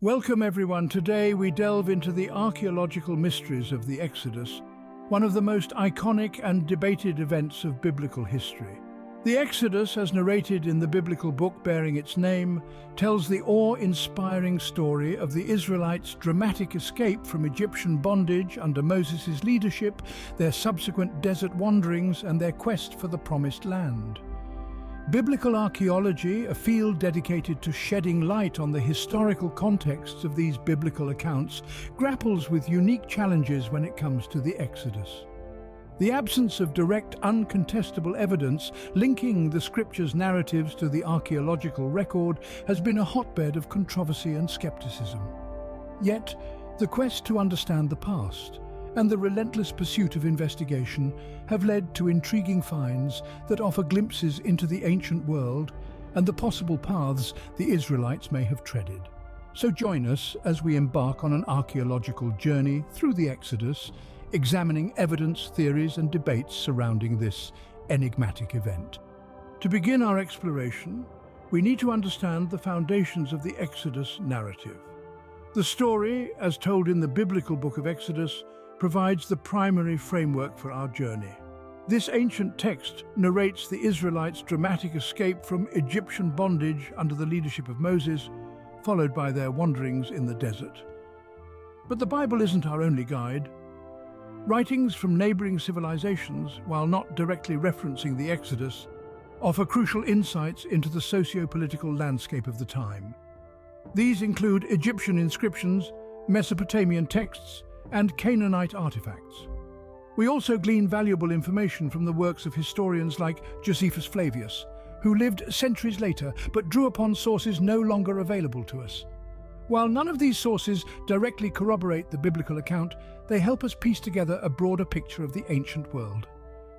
Welcome everyone. Today we delve into the archaeological mysteries of the Exodus, one of the most iconic and debated events of biblical history. The Exodus, as narrated in the biblical book bearing its name, tells the awe-inspiring story of the Israelites' dramatic escape from Egyptian bondage under Moses' leadership, their subsequent desert wanderings, and their quest for the Promised Land. Biblical archaeology, a field dedicated to shedding light on the historical contexts of these biblical accounts, grapples with unique challenges when it comes to the Exodus. The absence of direct, uncontestable evidence linking the scriptures' narratives to the archaeological record has been a hotbed of controversy and skepticism. Yet, the quest to understand the past and the relentless pursuit of investigation have led to intriguing finds that offer glimpses into the ancient world and the possible paths the Israelites may have treaded. So join us as we embark on an archaeological journey through the Exodus, examining evidence, theories, and debates surrounding this enigmatic event. To begin our exploration, we need to understand the foundations of the Exodus narrative. The story, as told in the biblical book of Exodus, provides the primary framework for our journey. This ancient text narrates the Israelites' dramatic escape from Egyptian bondage under the leadership of Moses, followed by their wanderings in the desert. But the Bible isn't our only guide. Writings from neighboring civilizations, while not directly referencing the Exodus, offer crucial insights into the socio-political landscape of the time. These include Egyptian inscriptions, Mesopotamian texts, and Canaanite artifacts. We also glean valuable information from the works of historians like Josephus Flavius, who lived centuries later but drew upon sources no longer available to us. While none of these sources directly corroborate the biblical account, they help us piece together a broader picture of the ancient world.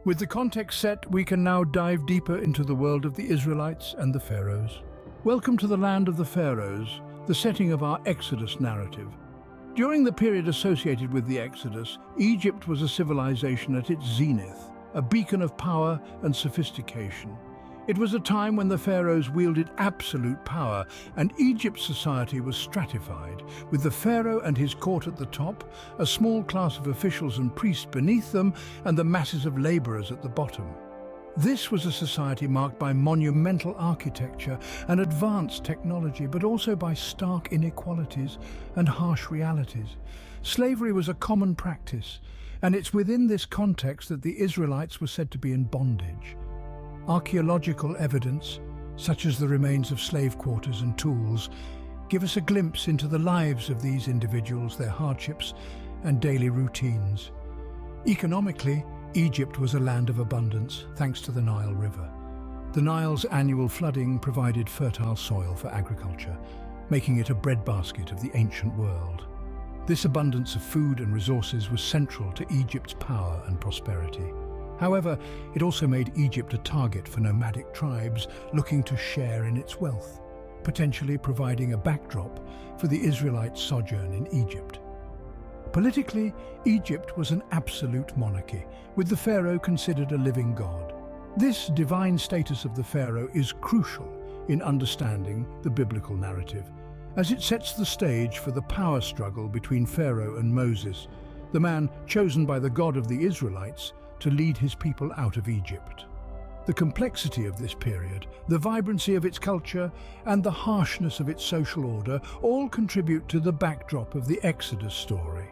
With the context set, we can now dive deeper into the world of the Israelites and the Pharaohs. Welcome to the land of the Pharaohs, the setting of our Exodus narrative. During the period associated with the Exodus, Egypt was a civilization at its zenith, a beacon of power and sophistication. It was a time when the pharaohs wielded absolute power, and Egypt's society was stratified, with the pharaoh and his court at the top, a small class of officials and priests beneath them, and the masses of laborers at the bottom. This was a society marked by monumental architecture and advanced technology, but also by stark inequalities and harsh realities. Slavery was a common practice, and it's within this context that the Israelites were said to be in bondage. Archaeological evidence, such as the remains of slave quarters and tools, give us a glimpse into the lives of these individuals, their hardships, and daily routines. Economically, Egypt was a land of abundance, thanks to the Nile River. The Nile's annual flooding provided fertile soil for agriculture, making it a breadbasket of the ancient world. This abundance of food and resources was central to Egypt's power and prosperity. However, it also made Egypt a target for nomadic tribes looking to share in its wealth, potentially providing a backdrop for the Israelites' sojourn in Egypt. Politically, Egypt was an absolute monarchy, with the pharaoh considered a living god. This divine status of the pharaoh is crucial in understanding the biblical narrative, as it sets the stage for the power struggle between Pharaoh and Moses, the man chosen by the God of the Israelites to lead his people out of Egypt. The complexity of this period, the vibrancy of its culture, and the harshness of its social order all contribute to the backdrop of the Exodus story.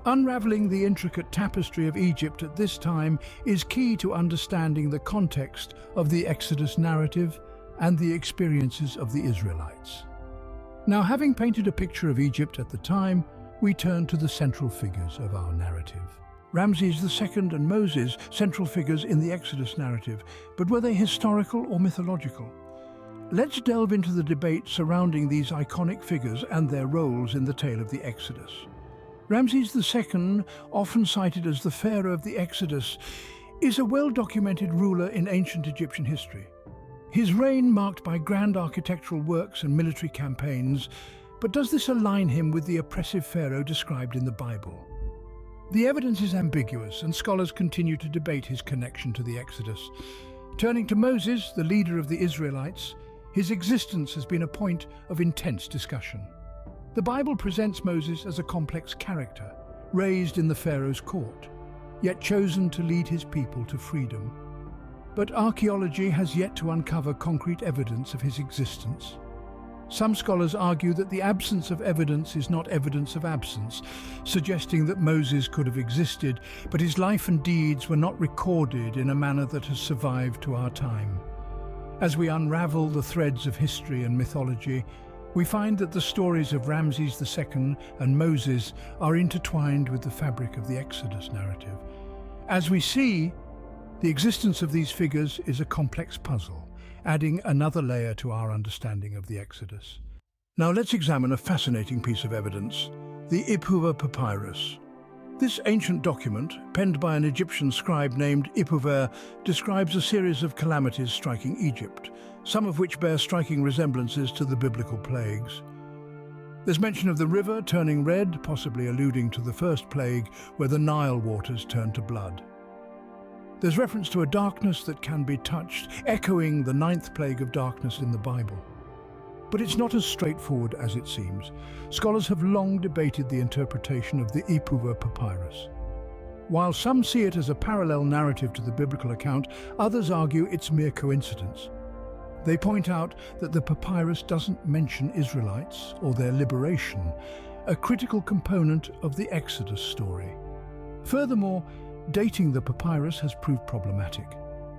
Unraveling the intricate tapestry of Egypt at this time is key to understanding the context of the Exodus narrative and the experiences of the Israelites. Now, having painted a picture of Egypt at the time, we turn to the central figures of our narrative. Ramses II and Moses, central figures in the Exodus narrative, but were they historical or mythological? Let's delve into the debate surrounding these iconic figures and their roles in the tale of the Exodus. Ramses II, often cited as the Pharaoh of the Exodus, is a well-documented ruler in ancient Egyptian history. His reign marked by grand architectural works and military campaigns, but does this align him with the oppressive Pharaoh described in the Bible? The evidence is ambiguous, and scholars continue to debate his connection to the Exodus. Turning to Moses, the leader of the Israelites, his existence has been a point of intense discussion. The Bible presents Moses as a complex character, raised in the Pharaoh's court, yet chosen to lead his people to freedom. But archaeology has yet to uncover concrete evidence of his existence. Some scholars argue that the absence of evidence is not evidence of absence, suggesting that Moses could have existed, but his life and deeds were not recorded in a manner that has survived to our time. As we unravel the threads of history and mythology, we find that the stories of Ramses II and Moses are intertwined with the fabric of the Exodus narrative. As we see, the existence of these figures is a complex puzzle, adding another layer to our understanding of the Exodus. Now let's examine a fascinating piece of evidence, the Ipuwer Papyrus. This ancient document, penned by an Egyptian scribe named Ipuwer, describes a series of calamities striking Egypt, some of which bear striking resemblances to the biblical plagues. There's mention of the river turning red, possibly alluding to the first plague, where the Nile waters turned to blood. There's reference to a darkness that can be touched, echoing the 9th plague of darkness in the Bible. But it's not as straightforward as it seems. Scholars have long debated the interpretation of the Ipuwer Papyrus. While some see it as a parallel narrative to the biblical account, others argue it's mere coincidence. They point out that the papyrus doesn't mention Israelites or their liberation, a critical component of the Exodus story. Furthermore, dating the papyrus has proved problematic,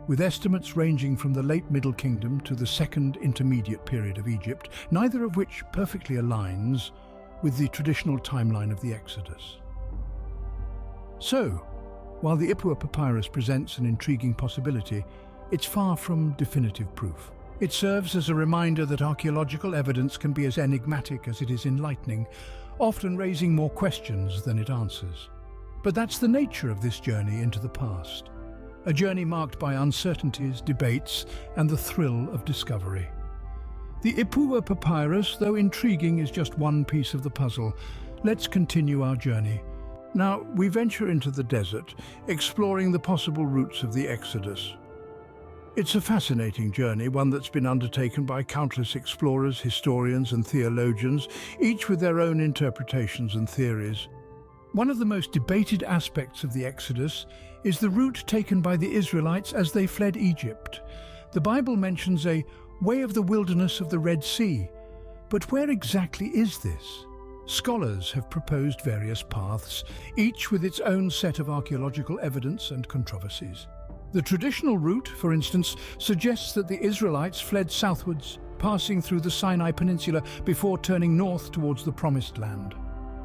with estimates ranging from the late Middle Kingdom to the Second Intermediate period of Egypt, neither of which perfectly aligns with the traditional timeline of the Exodus. So, while the Ipuwer Papyrus presents an intriguing possibility, it's far from definitive proof. It serves as a reminder that archaeological evidence can be as enigmatic as it is enlightening, often raising more questions than it answers. But that's the nature of this journey into the past, a journey marked by uncertainties, debates, and the thrill of discovery. The Ipuwer Papyrus, though intriguing, is just one piece of the puzzle. Let's continue our journey. Now, we venture into the desert, exploring the possible routes of the Exodus. It's a fascinating journey, one that's been undertaken by countless explorers, historians, and theologians, each with their own interpretations and theories. One of the most debated aspects of the Exodus is the route taken by the Israelites as they fled Egypt. The Bible mentions a way of the wilderness of the Red Sea. But where exactly is this? Scholars have proposed various paths, each with its own set of archaeological evidence and controversies. The traditional route, for instance, suggests that the Israelites fled southwards, passing through the Sinai Peninsula before turning north towards the Promised Land.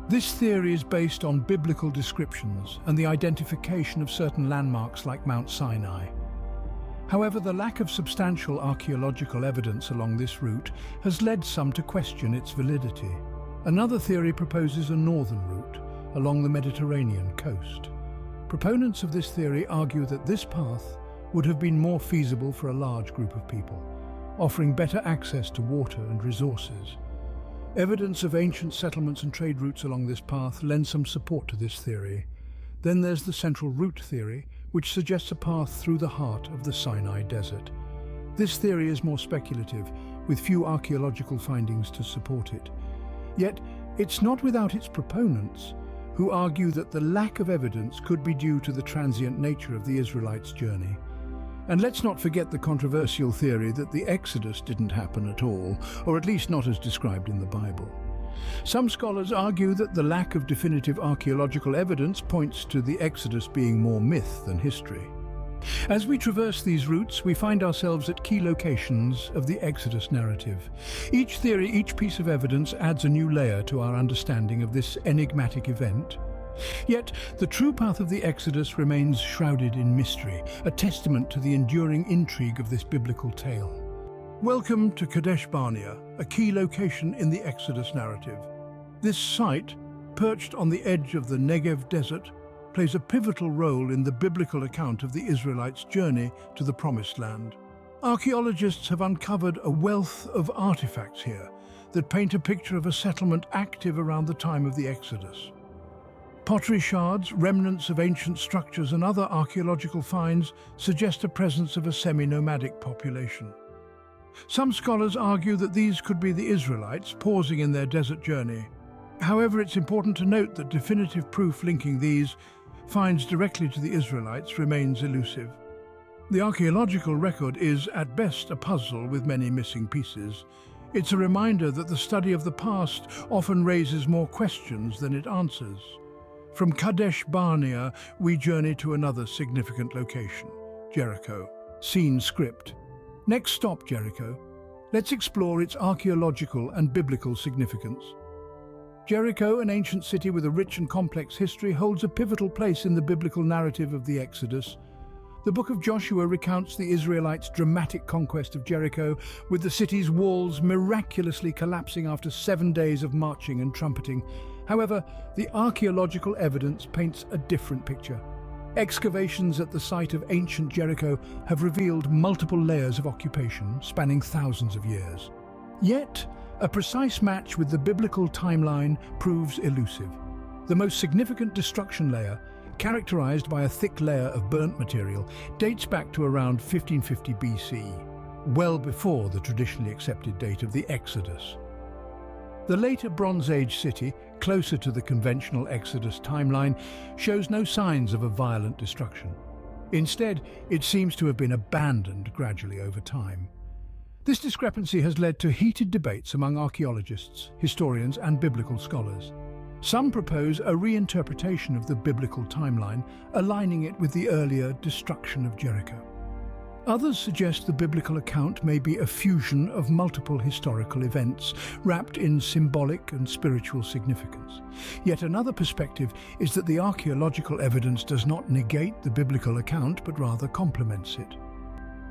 This theory is based on biblical descriptions and the identification of certain landmarks like Mount Sinai. However, the lack of substantial archaeological evidence along this route has led some to question its validity. Another theory proposes a northern route along the Mediterranean coast. Proponents of this theory argue that this path would have been more feasible for a large group of people, offering better access to water and resources. Evidence of ancient settlements and trade routes along this path lends some support to this theory. Then there's the central route theory, which suggests a path through the heart of the Sinai Desert. This theory is more speculative, with few archaeological findings to support it. Yet, it's not without its proponents, who argue that the lack of evidence could be due to the transient nature of the Israelites' journey. And let's not forget the controversial theory that the Exodus didn't happen at all, or at least not as described in the Bible. Some scholars argue that the lack of definitive archaeological evidence points to the Exodus being more myth than history. As we traverse these routes, we find ourselves at key locations of the Exodus narrative. Each theory, each piece of evidence adds a new layer to our understanding of this enigmatic event. Yet, the true path of the Exodus remains shrouded in mystery, a testament to the enduring intrigue of this biblical tale. Welcome to Kadesh Barnea, a key location in the Exodus narrative. This site, perched on the edge of the Negev desert, plays a pivotal role in the biblical account of the Israelites' journey to the Promised Land. Archaeologists have uncovered a wealth of artifacts here that paint a picture of a settlement active around the time of the Exodus. Pottery shards, remnants of ancient structures, and other archaeological finds suggest a presence of a semi-nomadic population. Some scholars argue that these could be the Israelites pausing in their desert journey, However, it's important to note that definitive proof linking these finds directly to the Israelites remains elusive. The archaeological record is, at best, a puzzle with many missing pieces. It's a reminder that the study of the past often raises more questions than it answers. From Kadesh Barnea, we journey to another significant location, Jericho. Scene script. Next stop, Jericho. Let's explore its archaeological and biblical significance. Jericho, an ancient city with a rich and complex history, holds a pivotal place in the biblical narrative of the Exodus. The book of Joshua recounts the Israelites' dramatic conquest of Jericho, with the city's walls miraculously collapsing after 7 days of marching and trumpeting. However, the archaeological evidence paints a different picture. Excavations at the site of ancient Jericho have revealed multiple layers of occupation spanning thousands of years. Yet, a precise match with the biblical timeline proves elusive. The most significant destruction layer, characterized by a thick layer of burnt material, dates back to around 1550 BC, well before the traditionally accepted date of the Exodus. The later Bronze Age city, closer to the conventional Exodus timeline, shows no signs of a violent destruction. Instead, it seems to have been abandoned gradually over time. This discrepancy has led to heated debates among archaeologists, historians, and biblical scholars. Some propose a reinterpretation of the biblical timeline, aligning it with the earlier destruction of Jericho. Others suggest the biblical account may be a fusion of multiple historical events, wrapped in symbolic and spiritual significance. Yet another perspective is that the archaeological evidence does not negate the biblical account, but rather complements it.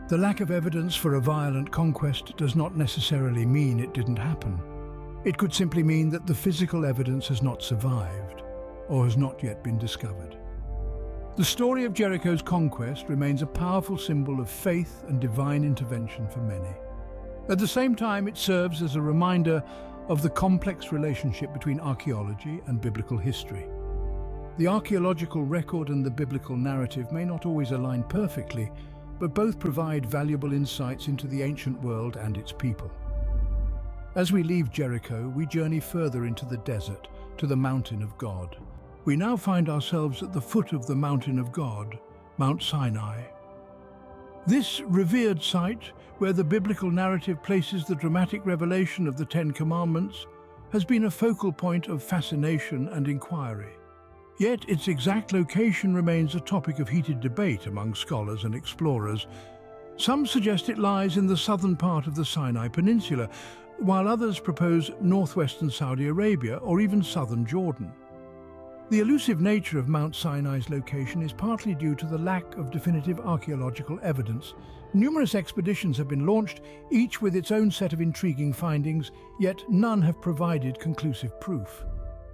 The lack of evidence for a violent conquest does not necessarily mean it didn't happen. It could simply mean that the physical evidence has not survived, or has not yet been discovered. The story of Jericho's conquest remains a powerful symbol of faith and divine intervention for many. At the same time, it serves as a reminder of the complex relationship between archaeology and biblical history. The archaeological record and the biblical narrative may not always align perfectly, but both provide valuable insights into the ancient world and its people. As we leave Jericho, we journey further into the desert, to the mountain of God. We now find ourselves at the foot of the mountain of God, Mount Sinai. This revered site, where the biblical narrative places the dramatic revelation of the Ten Commandments, has been a focal point of fascination and inquiry. Yet its exact location remains a topic of heated debate among scholars and explorers. Some suggest it lies in the southern part of the Sinai Peninsula, while others propose northwestern Saudi Arabia or even southern Jordan. The elusive nature of Mount Sinai's location is partly due to the lack of definitive archaeological evidence. Numerous expeditions have been launched, each with its own set of intriguing findings, yet none have provided conclusive proof.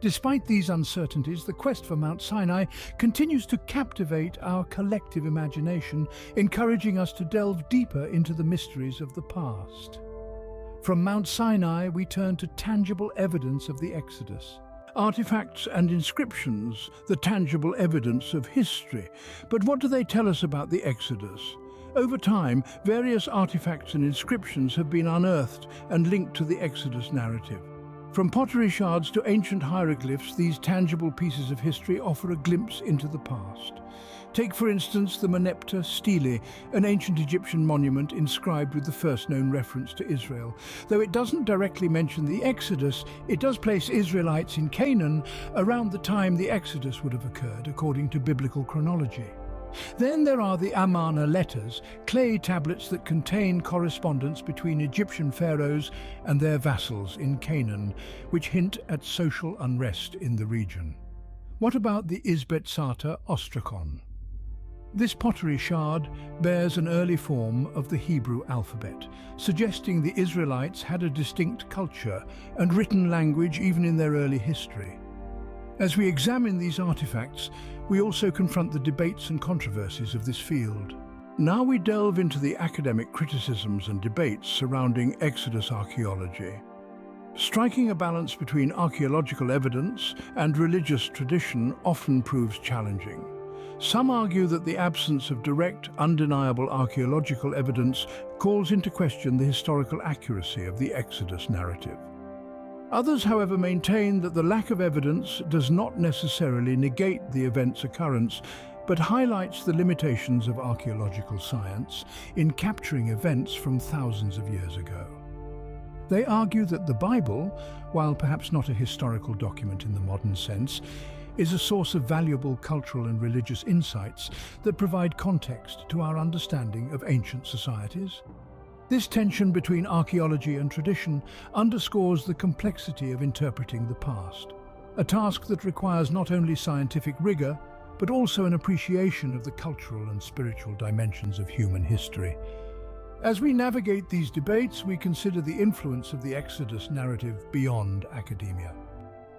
Despite these uncertainties, the quest for Mount Sinai continues to captivate our collective imagination, encouraging us to delve deeper into the mysteries of the past. From Mount Sinai, we turn to tangible evidence of the Exodus. Artifacts and inscriptions, the tangible evidence of history. But what do they tell us about the Exodus? Over time, various artifacts and inscriptions have been unearthed and linked to the Exodus narrative. From pottery shards to ancient hieroglyphs, these tangible pieces of history offer a glimpse into the past. Take, for instance, the Meneptah Stele, an ancient Egyptian monument inscribed with the first known reference to Israel. Though it doesn't directly mention the Exodus, it does place Israelites in Canaan around the time the Exodus would have occurred, according to biblical chronology. Then there are the Amarna letters, clay tablets that contain correspondence between Egyptian pharaohs and their vassals in Canaan, which hint at social unrest in the region. What about the Isbet-Sata Ostrakon? This pottery shard bears an early form of the Hebrew alphabet, suggesting the Israelites had a distinct culture and written language even in their early history. As we examine these artifacts, we also confront the debates and controversies of this field. Now we delve into the academic criticisms and debates surrounding Exodus archaeology. Striking a balance between archaeological evidence and religious tradition often proves challenging. Some argue that the absence of direct, undeniable archaeological evidence calls into question the historical accuracy of the Exodus narrative. Others, however, maintain that the lack of evidence does not necessarily negate the event's occurrence, but highlights the limitations of archaeological science in capturing events from thousands of years ago. They argue that the Bible, while perhaps not a historical document in the modern sense, is a source of valuable cultural and religious insights that provide context to our understanding of ancient societies. This tension between archaeology and tradition underscores the complexity of interpreting the past, a task that requires not only scientific rigor, but also an appreciation of the cultural and spiritual dimensions of human history. As we navigate these debates, we consider the influence of the Exodus narrative beyond academia.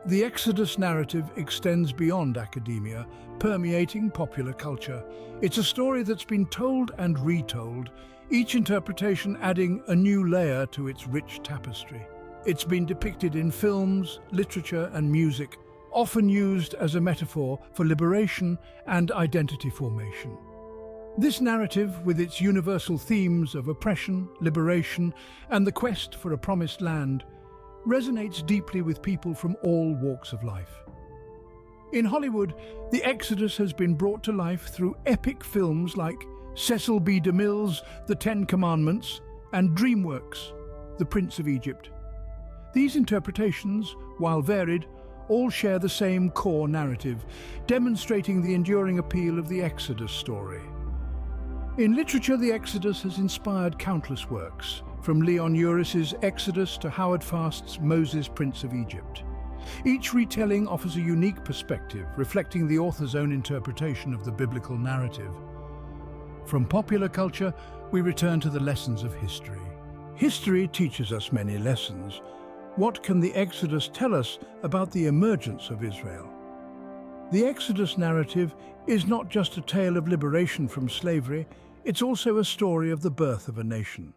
The Exodus narrative extends beyond academia, permeating popular culture. It's a story that's been told and retold, each interpretation adding a new layer to its rich tapestry. It's been depicted in films, literature, and music, often used as a metaphor for liberation and identity formation. This narrative, with its universal themes of oppression, liberation, and the quest for a promised land, resonates deeply with people from all walks of life. In Hollywood, the Exodus has been brought to life through epic films like Cecil B. DeMille's The Ten Commandments and DreamWorks' The Prince of Egypt. These interpretations, while varied, all share the same core narrative, demonstrating the enduring appeal of the Exodus story. In literature, the Exodus has inspired countless works, from Leon Uris's Exodus to Howard Fast's Moses, Prince of Egypt. Each retelling offers a unique perspective, reflecting the author's own interpretation of the biblical narrative. From popular culture, we return to the lessons of history. History teaches us many lessons. What can the Exodus tell us about the emergence of Israel? The Exodus narrative is not just a tale of liberation from slavery, it's also a story of the birth of a nation.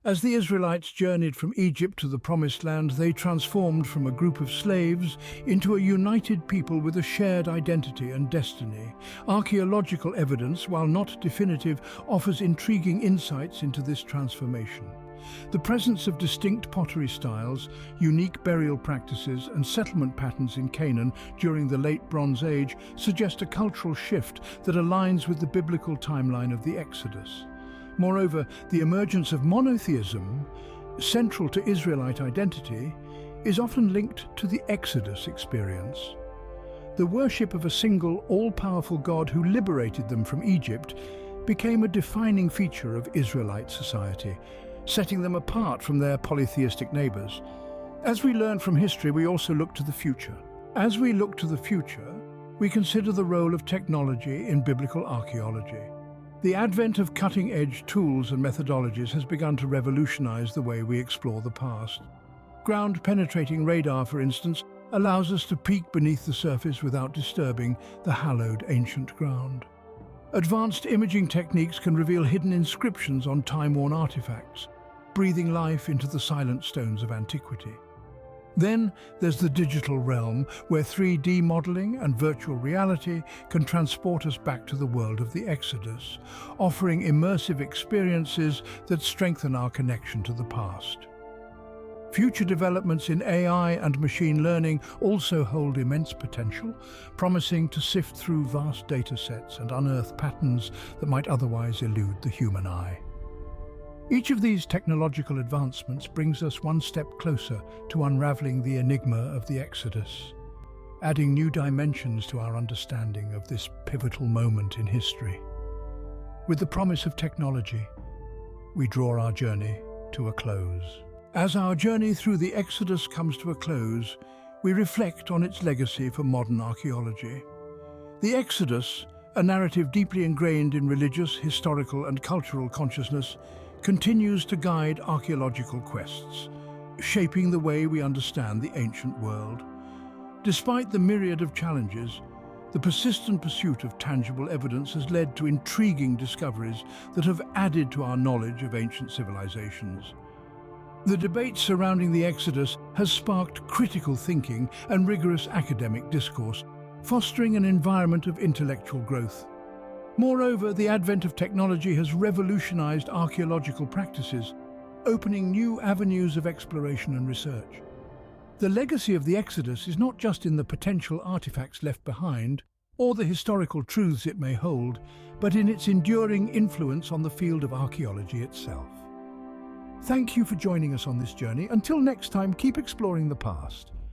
As the Israelites journeyed from Egypt to the Promised Land, they transformed from a group of slaves into a united people with a shared identity and destiny. Archaeological evidence, while not definitive, offers intriguing insights into this transformation. The presence of distinct pottery styles, unique burial practices, and settlement patterns in Canaan during the Late Bronze Age suggest a cultural shift that aligns with the biblical timeline of the Exodus. Moreover, the emergence of monotheism, central to Israelite identity, is often linked to the Exodus experience. The worship of a single, all-powerful God who liberated them from Egypt became a defining feature of Israelite society, setting them apart from their polytheistic neighbors. As we learn from history, we also look to the future. As we look to the future, we consider the role of technology in biblical archaeology. The advent of cutting-edge tools and methodologies has begun to revolutionize the way we explore the past. Ground-penetrating radar, for instance, allows us to peek beneath the surface without disturbing the hallowed ancient ground. Advanced imaging techniques can reveal hidden inscriptions on time-worn artifacts, breathing life into the silent stones of antiquity. Then there's the digital realm, where 3D modeling and virtual reality can transport us back to the world of the Exodus, offering immersive experiences that strengthen our connection to the past. Future developments in AI and machine learning also hold immense potential, promising to sift through vast data sets and unearth patterns that might otherwise elude the human eye. Each of these technological advancements brings us one step closer to unraveling the enigma of the Exodus, adding new dimensions to our understanding of this pivotal moment in history. With the promise of technology, we draw our journey to a close. As our journey through the Exodus comes to a close, we reflect on its legacy for modern archaeology. The Exodus, a narrative deeply ingrained in religious, historical, and cultural consciousness, continues to guide archaeological quests, shaping the way we understand the ancient world. Despite the myriad of challenges, the persistent pursuit of tangible evidence has led to intriguing discoveries that have added to our knowledge of ancient civilizations. The debate surrounding the Exodus has sparked critical thinking and rigorous academic discourse, fostering an environment of intellectual growth. Moreover, the advent of technology has revolutionized archaeological practices, opening new avenues of exploration and research. The legacy of the Exodus is not just in the potential artifacts left behind, or the historical truths it may hold, but in its enduring influence on the field of archaeology itself. Thank you for joining us on this journey. Until next time, keep exploring the past.